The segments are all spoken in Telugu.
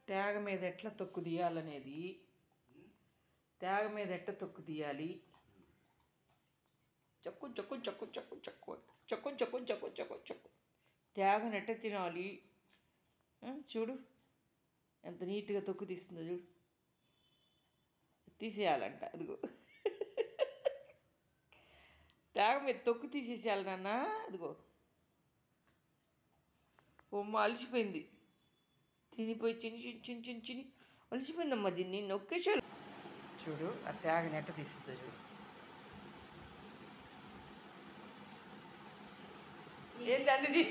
తేగ మీద ఎట్లా తొక్కు తీయాలనేది, తేగ మీద ఎట్లా తొక్కు తీయాలి, చక్కు చక్కు చక్కు చక్కు చక్కు చక్కు చక్కు చక్కు చక్కు చక్కు తేగను ఎట్ట తినాలి చూడు, ఎంత నీట్గా తొక్కు తీస్తుందో చూడు. తీసేయాలంట, అదిగో తేగ మీద తొక్కు తీసేసేయాలి నాన్న. అదిగో బొమ్మ అలిసిపోయింది, తినిపోయి చిని చిని చిని చిని చిని అలిసిపోయిందమ్మా. దీన్ని నొక్కేసాడు చూడు. ఆ తేగని ఎట్ట తీస్తుందో చూడు. ఏంటి అన్నది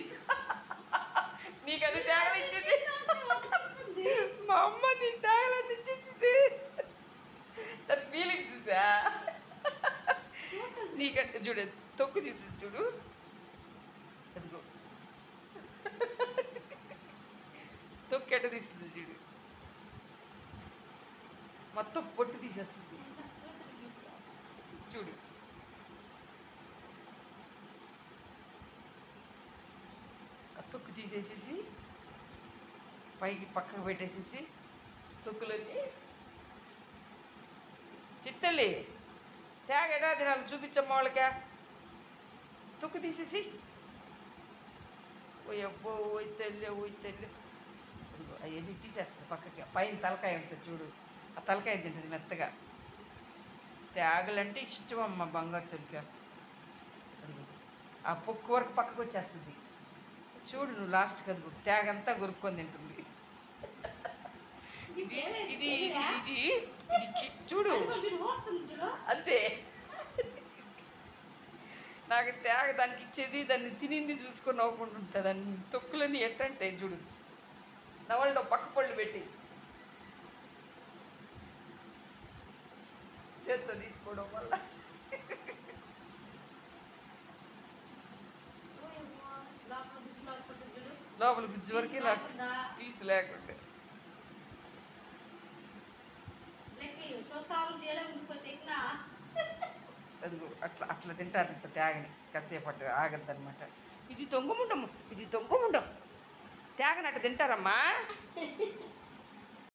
నీకు అది తేగలు ఇచ్చేసి, మా అమ్మ నీ తేగలన్నీ ఇచ్చేసింది. దాని ఫీలింగ్ చూసా నీకంటే చూడు, తొక్కు తీస్తుంది చూడు. అదిగో తొక్కు ఎట్ట తీస్తుంది చూడు, మొత్తం పొట్టు తీసేస్తుంది చూడు. ఆ తొక్కు తీసేసేసి పైకి పక్కకు పెట్టేసేసి తొక్కులన్నీ చిట్టల్లి తేగ ఎడా తినాలి చూపించమ్మ వాళ్ళకా. తొక్కు తీసేసి ఓ అబ్బో ఓయ్ తెల్లే ఓయ్ తెల్లే అవన్నీ తీసేస్తుంది పక్కకి. పైన తలకాయ ఉంటుంది చూడు, ఆ తలకాయ తింటుంది మెత్తగా. తేగలంటే ఇష్టం అమ్మ బంగారు తొలిక. ఆ పొక్కు వరకు పక్కకు వచ్చేస్తుంది చూడు. నువ్వు లాస్ట్కి అది తేగంతా కొరుక్కొని తింటుంది. ఇది ఇది ఇది ఇది చూడు అంతే. నాకు తేగ దానికి ఇచ్చేది, దాన్ని తినింది చూసుకొని నవ్వుకుంటుంటుంది. దాన్ని తొక్కులని ఎట్టంటే చూడు, నవల్లో పక్క పళ్ళు పెట్టి చేత్తో తీసుకోవడం వల్ల లోపల గుజ్జు వరకు లేకుండా పీసు లేకుండా అదిగో అట్లా అట్లా తింటారు. ఇంత తేగని కాసేపట్టు ఆగద్దనమాట. ఇది దొంగముండము, ఇది దొంగముండం. తేగని అట్ట తింటారమ్మా.